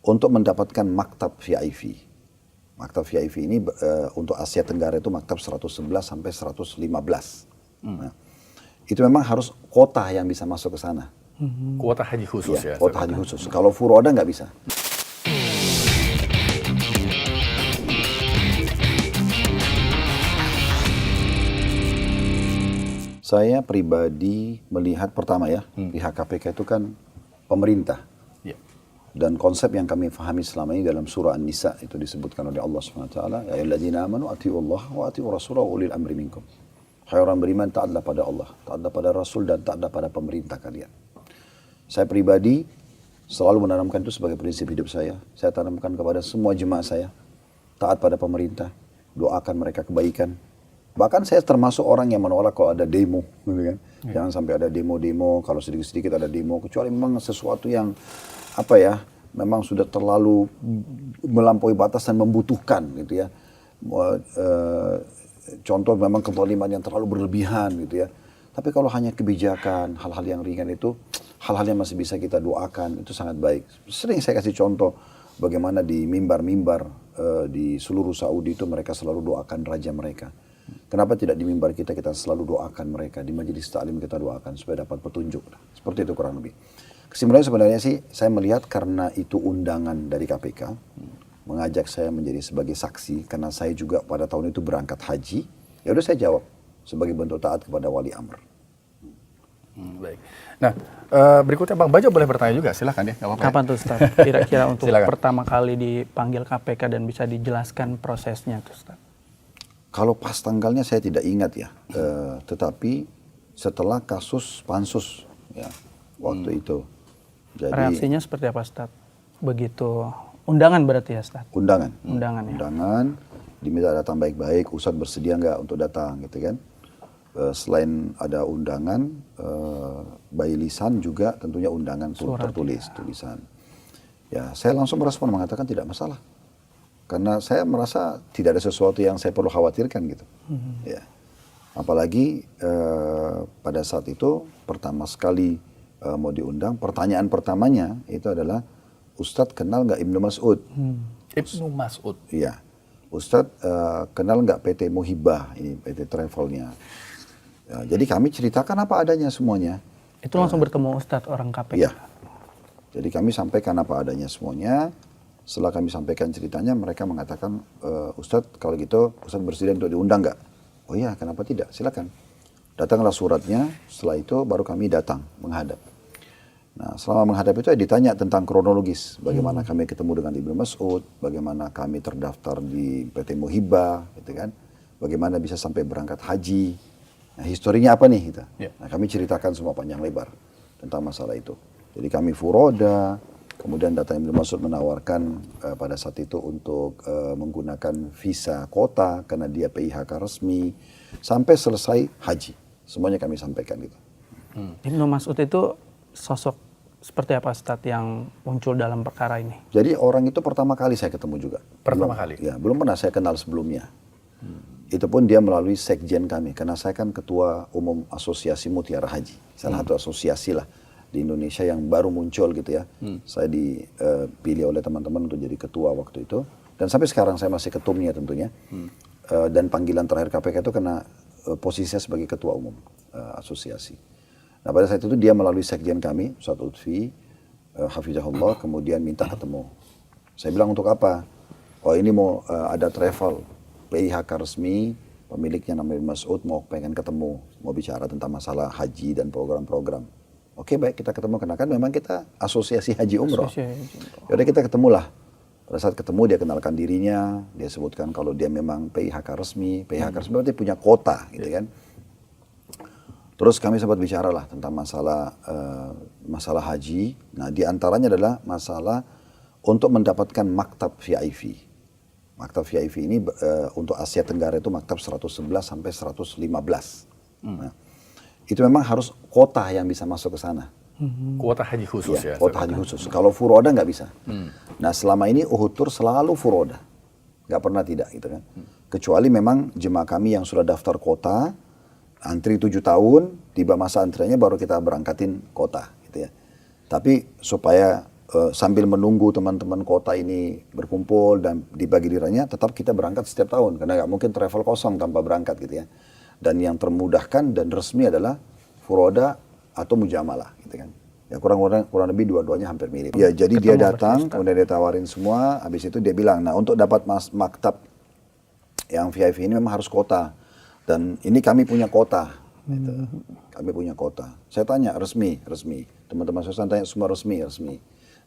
untuk mendapatkan maktab VIP. Maktab VIP ini untuk Asia Tenggara itu maktab 111 sampai 115. Nah, itu memang harus kota yang bisa masuk ke sana. Kuota haji khusus ya? Kuota haji khusus. Kalau furoda nggak bisa. Saya pribadi melihat pertama ya, pihak KPK itu kan pemerintah. Ya. Dan konsep yang kami fahami selama ini dalam surah An-Nisa itu disebutkan oleh Allah SWT. Ya ayyuhalladzina amanu atiiullaha wa atiiur rasulahu wa ulil amri minkum. Hai orang beriman, taatlah pada Allah, taatlah pada Rasul, dan taatlah pada pemerintah kalian. Saya pribadi selalu menanamkan itu sebagai prinsip hidup saya. Saya tanamkan kepada semua jemaah saya. Taat pada pemerintah, doakan mereka kebaikan. Bahkan saya termasuk orang yang menolak kalau ada demo, gitu kan. Jangan sampai ada demo-demo, kalau sedikit-sedikit ada demo, kecuali memang sesuatu yang apa ya, memang sudah terlalu melampaui batas dan membutuhkan, gitu ya. Contoh memang kezaliman yang terlalu berlebihan, gitu ya. Tapi kalau hanya kebijakan, hal-hal yang ringan itu, hal-hal yang masih bisa kita doakan, itu sangat baik. Sering saya kasih contoh bagaimana di mimbar-mimbar di seluruh Saudi itu mereka selalu doakan raja mereka. Kenapa tidak di mimbar kita selalu doakan mereka, di majelis taklim kita doakan supaya dapat petunjuk. Seperti itu kurang lebih. Kesimpulannya sebenarnya sih saya melihat karena itu undangan dari KPK mengajak saya menjadi sebagai saksi karena saya juga pada tahun itu berangkat haji. Ya udah saya jawab sebagai bentuk taat kepada wali amr. Baik. Nah, berikutnya Bang Bajo boleh bertanya juga, silahkan ya. Kapan tuh Ustaz? Kira-kira untuk pertama kali dipanggil KPK dan bisa dijelaskan prosesnya tuh Ustaz? Kalau pas tanggalnya saya tidak ingat ya, tetapi setelah kasus pansus ya waktu itu. Jadi, reaksinya seperti apa Ustaz? Begitu undangan berarti ya Ustaz? Undangan. Undangan ya. Undangan, diminta datang baik-baik, Ustadz bersedia nggak untuk datang gitu kan. Selain ada undangan, by lisan juga tentunya undangan tertulis, tulisan. Ya saya langsung merespon mengatakan tidak masalah. Karena saya merasa tidak ada sesuatu yang saya perlu khawatirkan gitu. Ya. Apalagi pada saat itu pertama sekali mau diundang, pertanyaan pertamanya itu adalah, Ustadz kenal nggak Ibnu Mas'ud? Ibnu Mas'ud? Iya. Ustadz kenal nggak PT Muhibah, ini PT Travelnya. Ya, jadi kami ceritakan apa adanya semuanya. Itu langsung bertemu Ustadz orang KPK? Iya. Jadi kami sampaikan apa adanya semuanya. Setelah kami sampaikan ceritanya, mereka mengatakan, Ustadz kalau gitu Ustadz bersedia untuk diundang nggak? Oh iya, kenapa tidak? Silakan. Datanglah suratnya, setelah itu baru kami datang menghadap. Nah selama menghadap itu ditanya tentang kronologis. Bagaimana kami ketemu dengan Ibnu Mas'ud, bagaimana kami terdaftar di PT Muhibah, gitu kan. Bagaimana bisa sampai berangkat haji. Nah historinya apa nih? Gitu. Nah kami ceritakan semua panjang lebar tentang masalah itu. Jadi kami furoda. Kemudian datang Ibnu Mas'ud menawarkan pada saat itu untuk menggunakan visa kota karena dia PIHK resmi sampai selesai haji. Semuanya kami sampaikan gitu. Ibnu Mas'ud itu sosok seperti apa Ustaz yang muncul dalam perkara ini? Jadi orang itu pertama kali saya ketemu juga. Pertama kali? Ya, belum pernah saya kenal sebelumnya. Itu pun dia melalui sekjen kami karena saya kan ketua umum Asosiasi Mutiara Haji. Salah satu asosiasi lah di Indonesia yang baru muncul gitu ya. Saya dipilih oleh teman-teman untuk jadi ketua waktu itu. Dan sampai sekarang saya masih ketumnya tentunya. Dan panggilan terakhir KPK itu karena posisinya sebagai ketua umum asosiasi. Nah pada saat itu dia melalui sekjen kami, Ustadz Lutfi, Hafizahullah, kemudian minta ketemu. Saya bilang untuk apa? Oh ini mau ada travel, PIHK resmi, pemiliknya namanya Mas'ud mau pengen ketemu, mau bicara tentang masalah haji dan program-program. Oke baik kita ketemu karena kan memang kita asosiasi haji umroh. Yaudah kita ketemulah. Pada saat ketemu dia kenalkan dirinya, dia sebutkan kalau dia memang PIHK resmi. PIHK resmi berarti punya kota gitu kan. Terus kami sempat bicara lah tentang masalah haji. Nah di antaranya adalah masalah untuk mendapatkan maktab VIP. Maktab VIP ini untuk Asia Tenggara itu maktab 111 sampai 115. Nah, itu memang harus kota yang bisa masuk ke sana. Kuota haji khusus ya? Kuota haji khusus. Kalau furoda nggak bisa. Nah selama ini Uhud Tour selalu furoda. Nggak pernah tidak gitu kan. Kecuali memang jemaah kami yang sudah daftar kota, antri 7 tahun, tiba masa antriannya baru kita berangkatin kota gitu ya. Tapi supaya sambil menunggu teman-teman kota ini berkumpul dan dibagi diranya, tetap kita berangkat setiap tahun karena nggak mungkin travel kosong tanpa berangkat gitu ya. Dan yang termudahkan dan resmi adalah furoda atau mujamalah gitu kan. Ya kurang lebih dua-duanya hampir mirip. Ya jadi dia datang, kemudian dia tawarin semua, habis itu dia bilang, nah untuk dapat maktab yang VIP ini memang harus kota. Dan ini kami punya kota. Gitu. Kami punya kota. Saya tanya resmi. Teman-teman saya tanya semua resmi.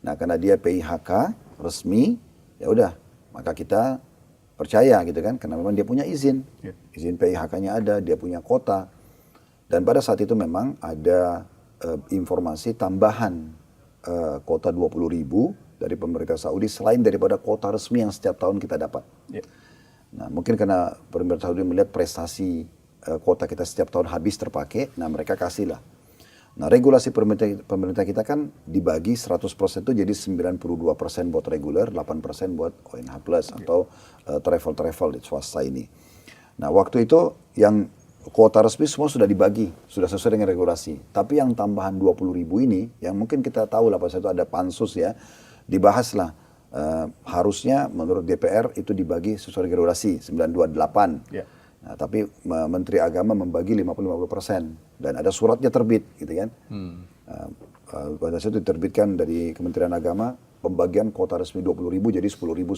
Nah, karena dia PIHK resmi, ya udah, maka kita percaya gitu kan, karena memang dia punya izin. Izin PIHK-nya ada, dia punya kota. Dan pada saat itu memang ada informasi tambahan kota 20.000 dari pemerintah Saudi selain daripada kota resmi yang setiap tahun kita dapat. Nah, mungkin karena pemerintah Saudi melihat prestasi kota kita setiap tahun habis terpakai, nah mereka kasih lah. Nah, regulasi pemerintah kita kan dibagi 100% itu jadi 92% buat reguler, 8% buat ONH plus atau travel di swasta ini. Nah, waktu itu yang kuota resmi semua sudah dibagi, sudah sesuai dengan regulasi. Tapi yang tambahan 20.000 ini, yang mungkin kita tahu lah pada saat itu ada pansus ya, dibahas lah. Harusnya menurut DPR itu dibagi sesuai regulasi 928. Nah, tapi Menteri Agama membagi 50-50% dan ada suratnya terbit, gitu kan? Pada saat itu diterbitkan dari Kementerian Agama pembagian kuota resmi 20.000 jadi 10.000.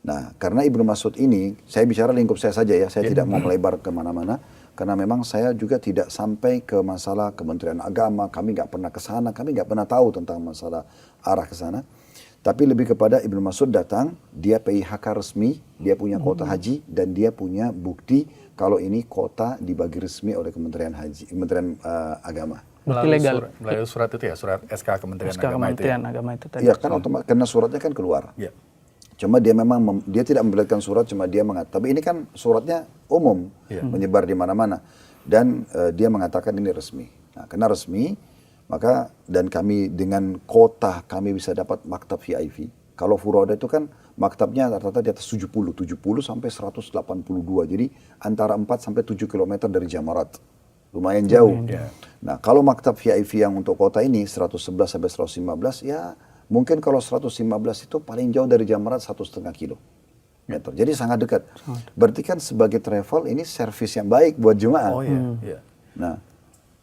Nah, karena Ibnu Mas'ud ini, saya bicara lingkup saya saja ya, saya tidak mau melebar kemana-mana, karena memang saya juga tidak sampai ke masalah Kementerian Agama, kami nggak pernah ke sana, kami nggak pernah tahu tentang masalah arah ke sana. Tapi lebih kepada Ibnu Mas'ud datang, dia PIHK resmi, dia punya kota haji, dan dia punya bukti kalau ini kota dibagi resmi oleh Kementerian Agama. Bukti legal. Melalui surat itu ya, surat SK Kementerian Agama itu tadi. Iya kan otomatis, karena suratnya kan keluar. Cuma dia memang, dia tidak memperlihatkan surat, cuma dia mengatakan, tapi ini kan suratnya umum, menyebar di mana-mana. Dan dia mengatakan ini resmi. Nah, karena resmi, maka dan kami dengan kota kami bisa dapat maktab VIP. Kalau furoda itu kan maktabnya rata-rata di atas 70 sampai 182. Jadi antara 4 sampai 7 km dari Jamarat. Lumayan jauh. Nah, kalau maktab VIP yang untuk kota ini 111 sampai 115 ya mungkin kalau 115 itu paling jauh dari Jamarat 1,5 km. Jadi sangat dekat. Berarti kan sebagai travel ini servis yang baik buat jemaah. Nah,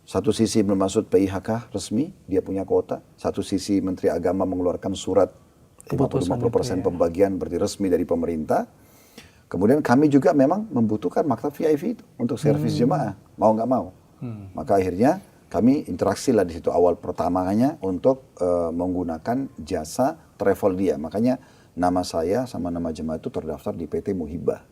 satu sisi Ibnu Mas'ud PIHK resmi, dia punya kota. Satu sisi Menteri Agama mengeluarkan surat 50% pembagian berarti resmi dari pemerintah. Kemudian kami juga memang membutuhkan maktab VIP itu untuk servis jemaah, mau nggak mau. Maka akhirnya kami interaksi lah di situ awal pertamanya untuk menggunakan jasa travel dia. Makanya nama saya sama nama jemaah itu terdaftar di PT Muhibah.